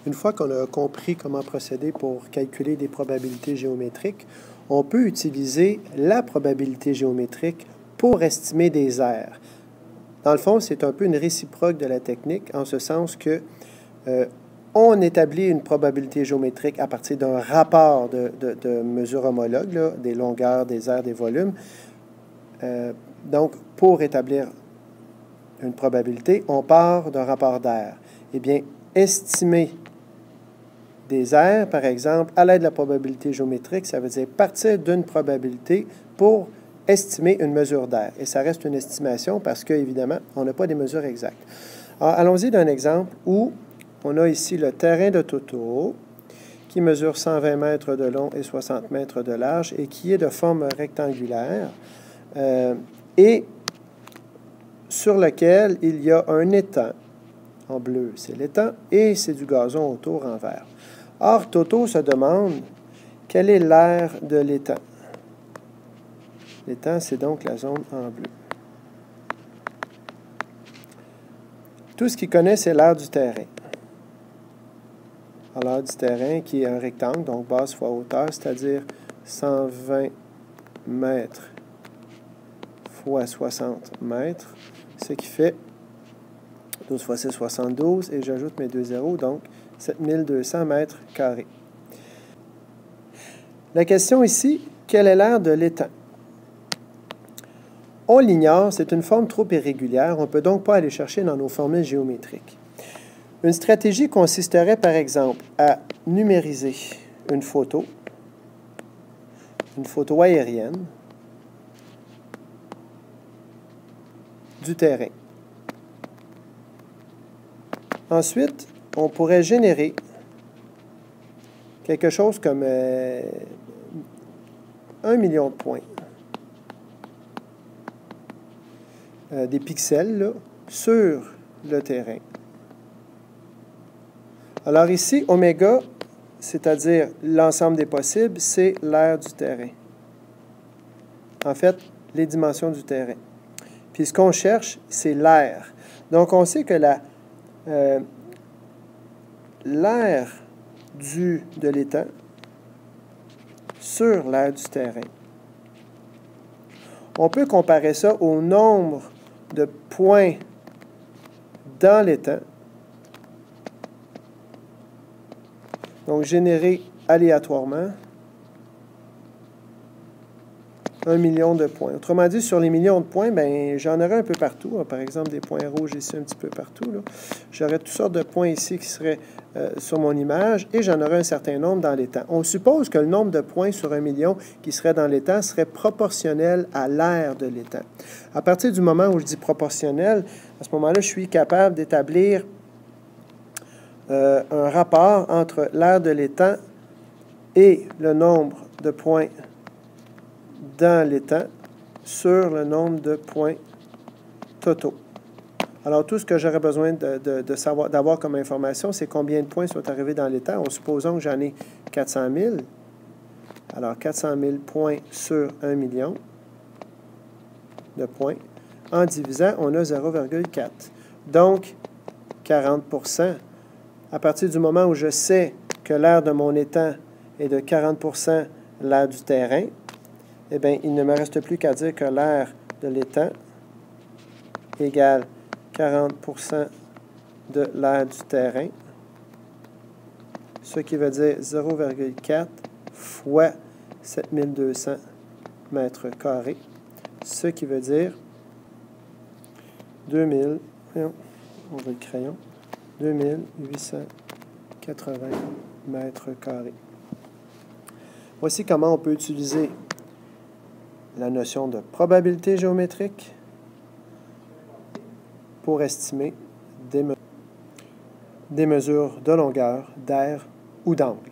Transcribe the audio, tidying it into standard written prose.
Une fois qu'on a compris comment procéder pour calculer des probabilités géométriques, on peut utiliser la probabilité géométrique pour estimer des aires. Dans le fond, c'est un peu une réciproque de la technique, en ce sens que on établit une probabilité géométrique à partir d'un rapport de mesures homologues, là, des longueurs, des aires, des volumes. Donc, pour établir une probabilité, on part d'un rapport d'aires. Eh bien, estimer des aires, par exemple, à l'aide de la probabilité géométrique, ça veut dire partir d'une probabilité pour estimer une mesure d'aire. Et ça reste une estimation parce qu'évidemment, on n'a pas des mesures exactes. Alors, allons-y d'un exemple où on a ici le terrain de Toto qui mesure 120 mètres de long et 60 mètres de large et qui est de forme rectangulaire et sur lequel il y a un étang. En bleu, c'est l'étang et c'est du gazon autour en vert. Or, Toto se demande quelle est l'aire de l'étang. L'étang, c'est donc la zone en bleu. Tout ce qu'il connaît, c'est l'aire du terrain. Alors, l'aire du terrain qui est un rectangle, donc base fois hauteur, c'est-à-dire 120 mètres fois 60 mètres, ce qui fait 12 fois 6, 72, et j'ajoute mes deux zéros, donc 7200 mètres carrés. La question ici, quelle est l'aire de l'étang? On l'ignore, c'est une forme trop irrégulière, on ne peut donc pas aller chercher dans nos formules géométriques. Une stratégie consisterait par exemple à numériser une photo aérienne du terrain. Ensuite, on pourrait générer quelque chose comme 1 million de points. Des pixels là, sur le terrain. Alors ici, oméga, c'est-à-dire l'ensemble des possibles, c'est l'aire du terrain. En fait, les dimensions du terrain. Puis ce qu'on cherche, c'est l'aire. Donc on sait que l'aire de l'étang sur l'aire du terrain. On peut comparer ça au nombre de points dans l'étang. Donc, générer aléatoirement 1 million de points. Autrement dit, sur les millions de points, ben, j'en aurais un peu partout. Par exemple, des points rouges ici un petit peu partout. J'aurais toutes sortes de points ici qui seraient sur mon image et j'en aurais un certain nombre dans l'étang. On suppose que le nombre de points sur 1 million qui serait dans l'étang serait proportionnel à l'aire de l'étang. À partir du moment où je dis proportionnel, à ce moment-là, je suis capable d'établir un rapport entre l'aire de l'étang et le nombre de points dans l'étang sur le nombre de points totaux. Alors, tout ce que j'aurais besoin d'avoir comme information, c'est combien de points sont arrivés dans l'étang. En supposant que j'en ai 400 000. Alors, 400 000 points sur 1 million de points. En divisant, on a 0,4. Donc, 40%. À partir du moment où je sais que l'aire de mon étang est de 40% l'aire du terrain, eh bien, il ne me reste plus qu'à dire que l'aire de l'étang égale 40% de l'aire du terrain, ce qui veut dire 0,4 fois 7200 mètres carrés, ce qui veut dire 2880 mètres carrés. Voici comment on peut utiliser la notion de probabilité géométrique pour estimer des mesures de longueur, d'aire ou d'angle.